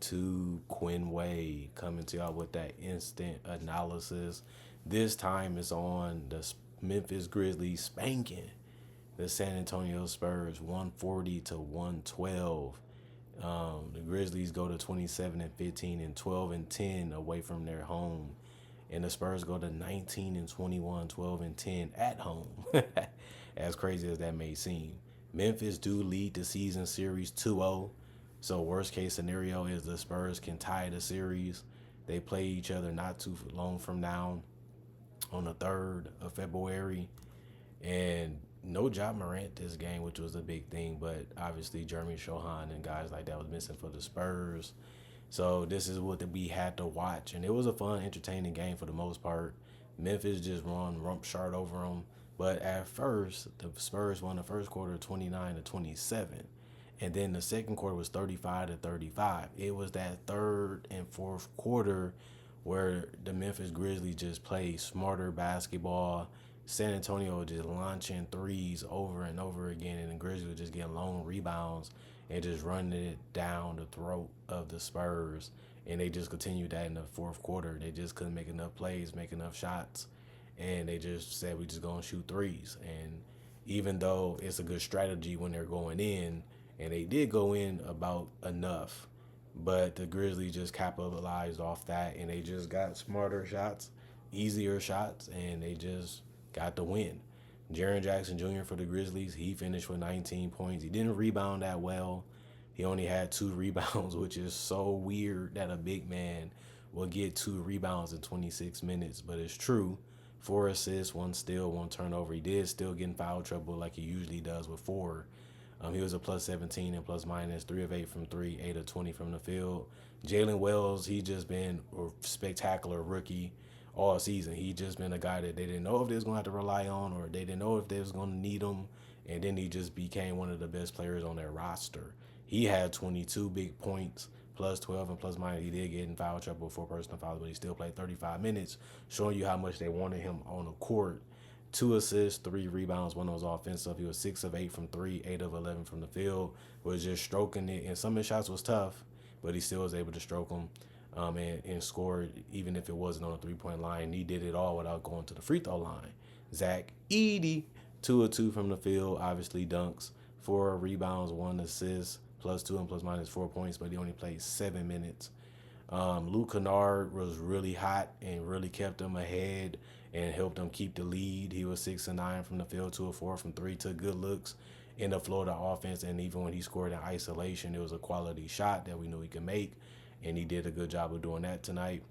YouTube, Quinway, coming to y'all with that instant analysis. This time it's on the Memphis Grizzlies spanking the San Antonio Spurs 140 to 112. The Grizzlies go to 27 and 15 and 12 and 10 away from their home. And the Spurs go to 19 and 21, 12 and 10 at home. As crazy as that may seem. Memphis do lead the season series 2-0. So worst case scenario is the Spurs can tie the series. They play each other not too long from now on the 3rd of February. And no Ja Morant this game, which was a big thing, but obviously Jeremy Shohan and guys like that was missing for the Spurs. So this is what we had to watch, and it was a fun, entertaining game for the most part. Memphis just run rump shard over them, but at first the Spurs won the first quarter 29-27, and then the second quarter was 35-35. It was that third and fourth quarter where the Memphis Grizzlies just played smarter basketball. San Antonio just launching threes over and over again, and the Grizzlies were just getting lone rebounds and just running it down the throat of the Spurs. And they just continued that in the fourth quarter. They just couldn't make enough plays, make enough shots. And they just said, we just going to shoot threes. And even though it's a good strategy when they're going in, and they did go in about enough, but the Grizzlies just capitalized off that, and they just got smarter shots, easier shots, and they just got the win. Jaren Jackson Jr. for the Grizzlies, he finished with 19 points. He didn't rebound that well. He only had 2 rebounds, which is so weird that a big man will get 2 rebounds in 26 minutes, but it's true. 4 assists, 1 steal, 1 turnover. He did still get in foul trouble like he usually does with 4. He was a plus 17 and plus minus, 3 of 8 from 3, 8 of 20 from the field. Jalen Wells, he just been a spectacular rookie all season. He just been a guy that they didn't know if they was going to have to rely on, or they didn't know if they was going to need him. And then he just became one of the best players on their roster. He had 22 big points, plus 12 and plus minus. He did get in foul trouble for personal fouls, but he still played 35 minutes, showing you how much they wanted him on the court. 2 assists, 3 rebounds, 1 was offensive. He was 6 of 8 from 3, 8 of 11 from the field. Was just stroking it, and some of his shots was tough, but he still was able to stroke them and scored, even if it wasn't on a 3-point line. He did it all without going to the free throw line. Zach Edey, 2 of 2 from the field, obviously dunks, 4 rebounds, 1 assist, plus 2 and plus minus 4 points, but he only played 7 minutes. Luke Kennard was really hot and really kept them ahead and helped them keep the lead. He was 6 of 9 from the field, 2 of 4 from 3, took good looks in the Florida offense, and even when he scored in isolation, it was a quality shot that we knew he could make, and he did a good job of doing that tonight.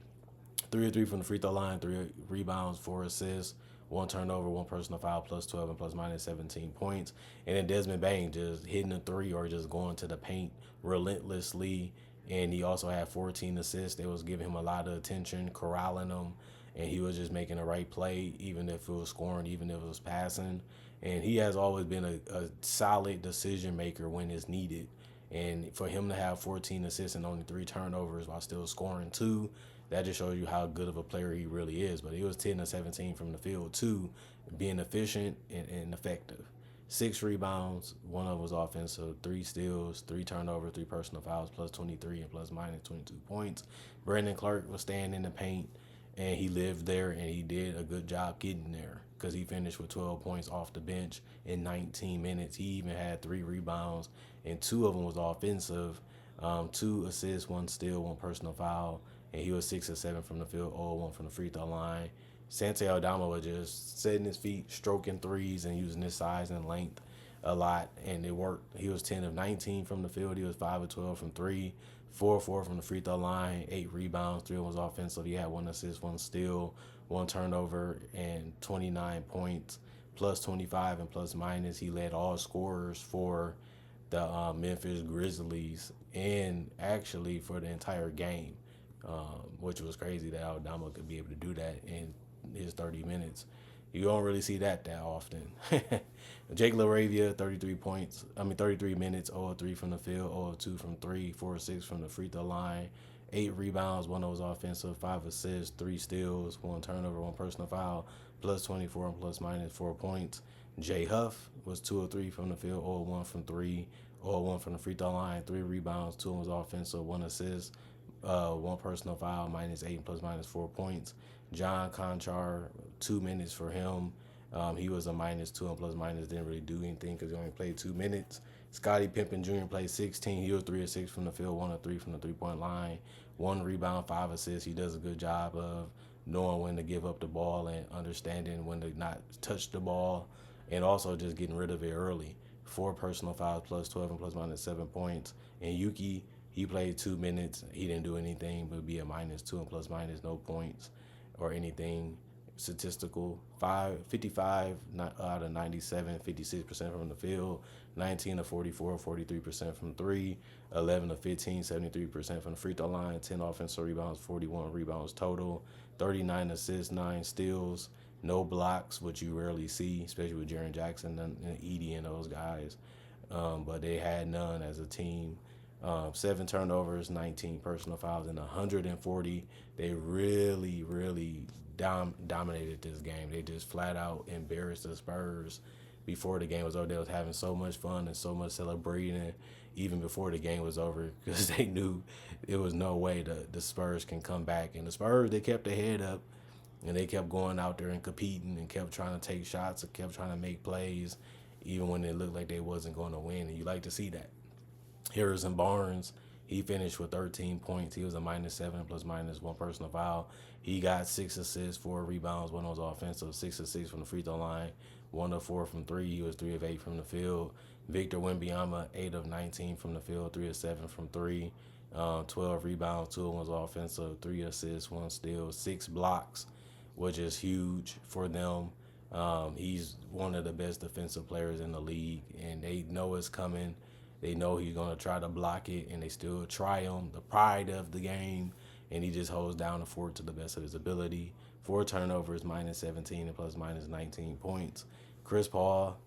3 of 3 from the free throw line, 3 rebounds, 4 assists, 1 turnover, 1 personal foul, plus 12 and plus minus 17 points. And then Desmond Bane just hitting a 3 or just going to the paint relentlessly. And he also had 14 assists. They was giving him a lot of attention, corralling him, and he was just making the right play, even if it was scoring, even if it was passing. And he has always been a solid decision maker when it's needed. And for him to have 14 assists and only 3 turnovers while still scoring 2, that just shows you how good of a player he really is. But he was 10 of 17 from the field too, being efficient and effective. 6 rebounds, 1 of them was offensive, 3 steals, 3 turnovers, 3 personal fouls, plus 23 and plus minus 22 points. Brandon Clark was staying in the paint, and he lived there, and he did a good job getting there because he finished with 12 points off the bench in 19 minutes. He even had 3 rebounds, and 2 of them was offensive. 2 assists, 1 steal, 1 personal foul, and he was 6 of 7 from the field, 0-1 from the free throw line. Santi Aldama was just setting his feet, stroking threes, and using his size and length a lot, and it worked. He was 10 of 19 from the field. He was 5 of 12 from 3, 4 of 4 from the free throw line, 8 rebounds, 3 was offensive. He had 1 assist, 1 steal, 1 turnover, and 29 points, plus 25 and plus minus. He led all scorers for the Memphis Grizzlies and actually for the entire game, which was crazy that Aldama could be able to do that in his 30 minutes. You don't really see that often. Jake LaRavia, 33 minutes, 0 of 3 from the field, 0 of 2 from 3, 4 of 6 from the free throw line, 8 rebounds, 1 was offensive, 5 assists, 3 steals, 1 turnover, 1 personal foul, plus 24 and plus minus 4 points. Jay Huff was 2 of 3 from the field, 0 of 1 from 3, or 1 from the free throw line, 3 rebounds, 2 was offensive, 1 assist, 1 personal foul, -8 plus -4 points. John Conchar, 2 minutes for him. He was a -2 and plus minus, didn't really do anything because he only played 2 minutes. Scottie Pippen Jr. played 16. He was 3 of 6 from the field, 1 of 3 from the 3-point line, 1 rebound, 5 assists. He does a good job of knowing when to give up the ball and understanding when to not touch the ball, and also just getting rid of it early. 4 personal fouls, plus 12 and plus -7 points. And Yuki, he played 2 minutes. He didn't do anything but be a -2 and plus minus, no points or anything statistical. 55 out of 97, 56% from the field, 19 of 44, 43% from 3, 11 of 15, 73% from the free throw line, 10 offensive rebounds, 41 rebounds total, 39 assists, 9 steals, no blocks, which you rarely see, especially with Jaren Jackson and Edie and those guys. But they had none as a team. 7 turnovers, 19 personal fouls, and 140. They really dominated this game. They just flat out embarrassed the Spurs before the game was over. They was having so much fun and so much celebrating even before the game was over because they knew it was no way the Spurs can come back. And the Spurs, they kept their head up and they kept going out there and competing and kept trying to take shots and kept trying to make plays even when it looked like they wasn't going to win. And you like to see that. Harrison Barnes, he finished with 13 points. He was a -7 plus -1 personal foul. He got 6 assists, 4 rebounds, 1 was offensive, 6 of 6 from the free throw line, 1 of 4 from 3. He was 3 of 8 from the field. Victor Wembanyama, 8 of 19 from the field, 3 of 7 from 3, 12 rebounds, 2 was offensive, 3 assists, 1 steal, 6 blocks, which is huge for them. He's one of the best defensive players in the league, and they know it's coming. They know he's going to try to block it, and they still try him. The pride of the game, and he just holds down the fort to the best of his ability. 4 turnovers, -17 and plus -19 points. Chris Paul,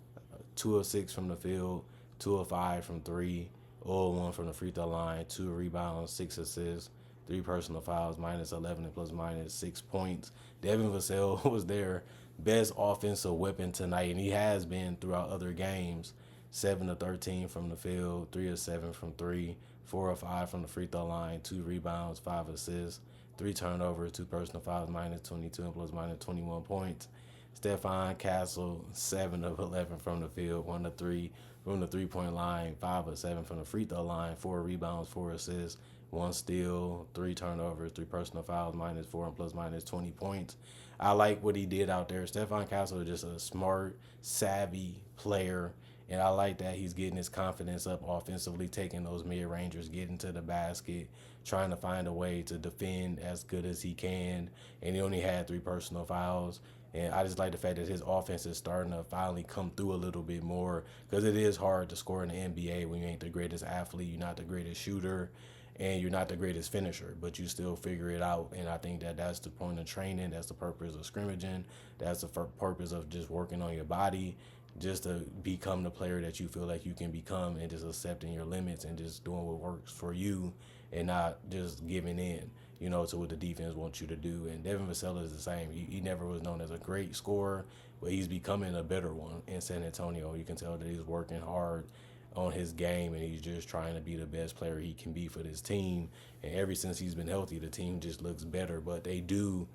2 of 6 from the field, 2 of 5 from 3, 0 of 1 from the free throw line, 2 rebounds, 6 assists, 3 personal fouls, -11 and plus -6 points. Devin Vassell was their best offensive weapon tonight, and he has been throughout other games. 7 of 13 from the field, 3 of 7 from 3, 4 of 5 from the free throw line, 2 rebounds, 5 assists, 3 turnovers, 2 personal fouls, -22 and plus -21 points. Stephon Castle, 7 of 11 from the field, 1 of 3 from the 3-point line, 5 of 7 from the free throw line, 4 rebounds, 4 assists, 1 steal, 3 turnovers, 3 personal fouls, -4 and plus -20 points. I like what he did out there. Stephon Castle is just a smart, savvy player. And I like that he's getting his confidence up offensively, taking those mid-rangers, getting to the basket, trying to find a way to defend as good as he can. And he only had 3 personal fouls. And I just like the fact that his offense is starting to finally come through a little bit more, because it is hard to score in the NBA when you ain't the greatest athlete, you're not the greatest shooter, and you're not the greatest finisher, but you still figure it out. And I think that that's the point of training. That's the purpose of scrimmaging. That's the purpose of just working on your body, just to become the player that you feel like you can become, and just accepting your limits and just doing what works for you and not just giving in, to what the defense wants you to do. And Devin Vassell is the same. He never was known as a great scorer, but he's becoming a better one in San Antonio. You can tell that he's working hard on his game, and he's just trying to be the best player he can be for this team. And ever since he's been healthy, the team just looks better. But they do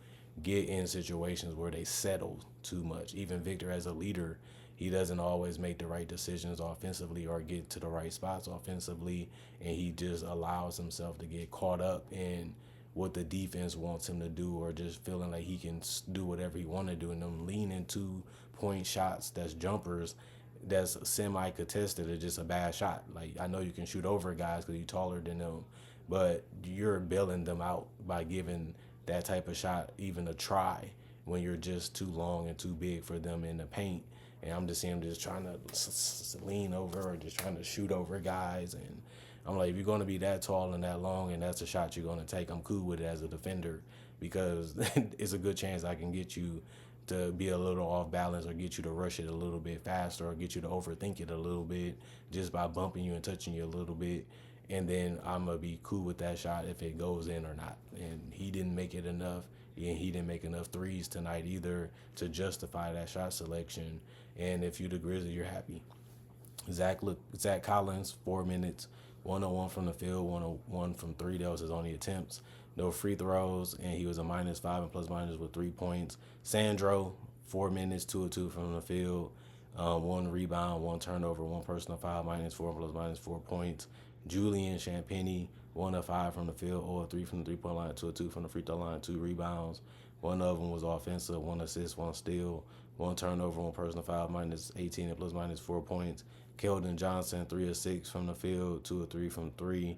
get in situations where they settle too much. Even Victor, as a leader, he doesn't always make the right decisions offensively or get to the right spots offensively, and he just allows himself to get caught up in what the defense wants him to do, or just feeling like he can do whatever he want to do, and them leaning 2-point shots that's jumpers that's semi-contested are just a bad shot. Like, I know you can shoot over guys because you're taller than them, but you're bailing them out by giving that type of shot even a try when you're just too long and too big for them in the paint. And I'm just seeing him just trying to lean over or just trying to shoot over guys. And I'm like, if you're going to be that tall and that long and that's a shot you're going to take, I'm cool with it as a defender, because it's a good chance I can get you to be a little off balance or get you to rush it a little bit faster or get you to overthink it a little bit just by bumping you and touching you a little bit. And then I'm going to be cool with that shot if it goes in or not. And he didn't make it enough. And he didn't make enough threes tonight either to justify that shot selection. And if you're the Grizzlies, you're happy. Zach Collins, 4 minutes, 101 from the field, 101 from three. That was his only attempts. No free throws, and he was a -5 and plus minus with 3 points. Sandro, 4 minutes, 2 of 2 from the field, one rebound, one turnover, one personal foul, -4 plus minus 4 points. Julian Champagny, 1 of 5 from the field, 0 of 3 from the 3 point line, 2 of 2 from the free throw line, 2 rebounds. One of them was offensive, 1 assist, 1 steal, one turnover, one personal foul, -18 and plus minus 4 points. Keldon Johnson, 3 of 6 from the field, 2 of 3 from three,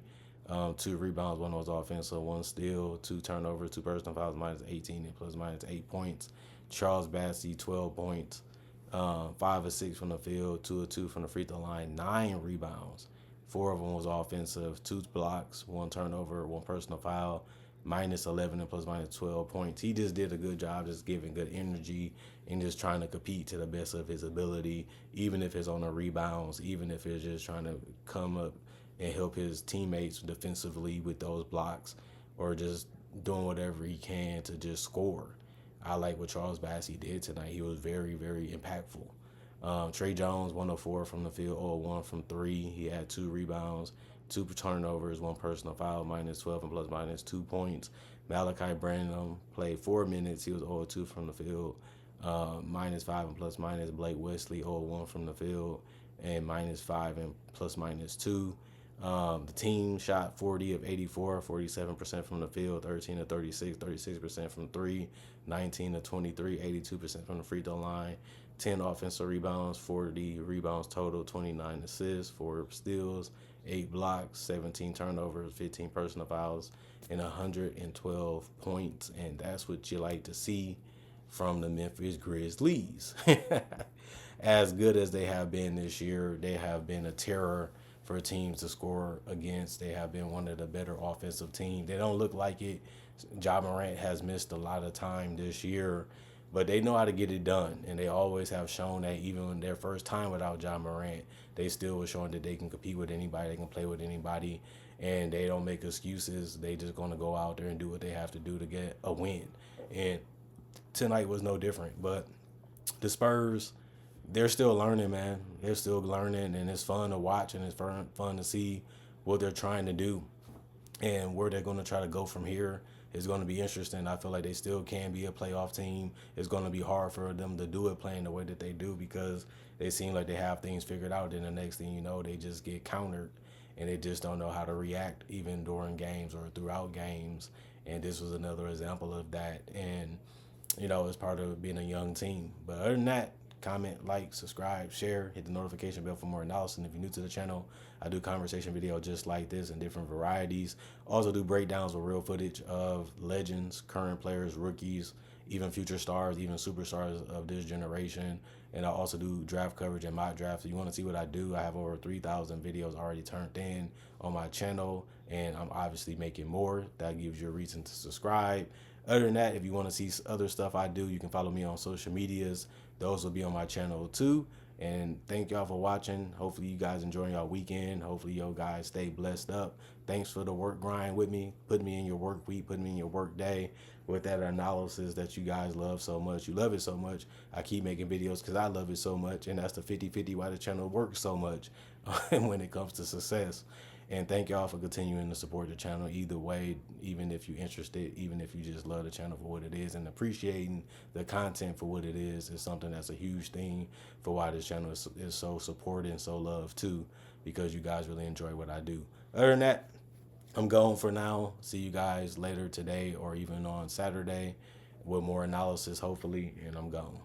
2 rebounds, one was offensive, 1 steal, 2 turnovers, 2 personal fouls, -18 and plus minus 8 points. Charles Bassey, 12 points, 5 of 6 from the field, 2 of 2 from the free throw line, 9 rebounds. 4 of them was offensive, 2 blocks, 1 turnover, 1 personal foul, -11 and plus minus 12 points. He just did a good job just giving good energy and just trying to compete to the best of his ability, even if it's on the rebounds, even if it's just trying to come up and help his teammates defensively with those blocks or just doing whatever he can to just score. I like what Charles Bassey did tonight. He was very, very impactful. Trey Jones, 104 from the field, 0-1 from three. He had 2 rebounds, 2 turnovers, one personal foul, -12 and plus minus 2 points. Malachi Branham played 4 minutes. He was 0-2 from the field, -5 and plus minus. Blake Wesley, 0-1 from the field, and -5 and plus minus 2. The team shot 40 of 84, 47% from the field, 13 of 36, 36% from three, 19 of 23, 82% from the free throw line, 10 offensive rebounds, 40 rebounds total, 29 assists, 4 steals, 8 blocks, 17 turnovers, 15 personal fouls, and 112 points. And that's what you like to see from the Memphis Grizzlies. As good as they have been this year, they have been a terror for teams to score against. They have been one of the better offensive teams. They don't look like it. Ja Morant has missed a lot of time this year, but they know how to get it done. And they always have shown that even in their first time without Ja Morant, they still were showing that they can compete with anybody, they can play with anybody, and they don't make excuses. They just going to go out there and do what they have to do to get a win. And tonight was no different. But the Spurs, they're still learning, man. They're still learning, and it's fun to watch, and it's fun to see what they're trying to do and where they're going to try to go from here. Is going to be interesting. I feel like they still can be a playoff team. It's going to be hard for them to do it playing the way that they do because they seem like they have things figured out. And the next thing you know, they just get countered, and they just don't know how to react even during games or throughout games. And this was another example of that. And, it's part of being a young team. But other than that, comment, like, subscribe, share, hit the notification bell for more analysis. And if you're new to the channel, I do conversation video just like this in different varieties. Also do breakdowns with real footage of legends, current players, rookies, even future stars, even superstars of this generation. And I also do draft coverage and mock drafts. If you want to see what I do, I have over 3,000 videos already turned in on my channel, and I'm obviously making more. That gives you a reason to subscribe. Other than that, if you want to see other stuff I do, you can follow me on social medias. Those will be on my channel too. And thank y'all for watching. Hopefully you guys enjoying y'all weekend. Hopefully you guys stay blessed up. Thanks for the work grind with me. Put me in your work week. Put me in your work day with that analysis that you guys love so much. You love it so much. I keep making videos because I love it so much. And that's the 50-50 why the channel works so much when it comes to success. And thank y'all for continuing to support the channel either way, even if you're interested, even if you just love the channel for what it is, and appreciating the content for what it is something that's a huge thing for why this channel is so supported and so loved too, because you guys really enjoy what I do. Other than that, I'm going for now. See you guys later today or even on Saturday with more analysis, hopefully, and I'm gone.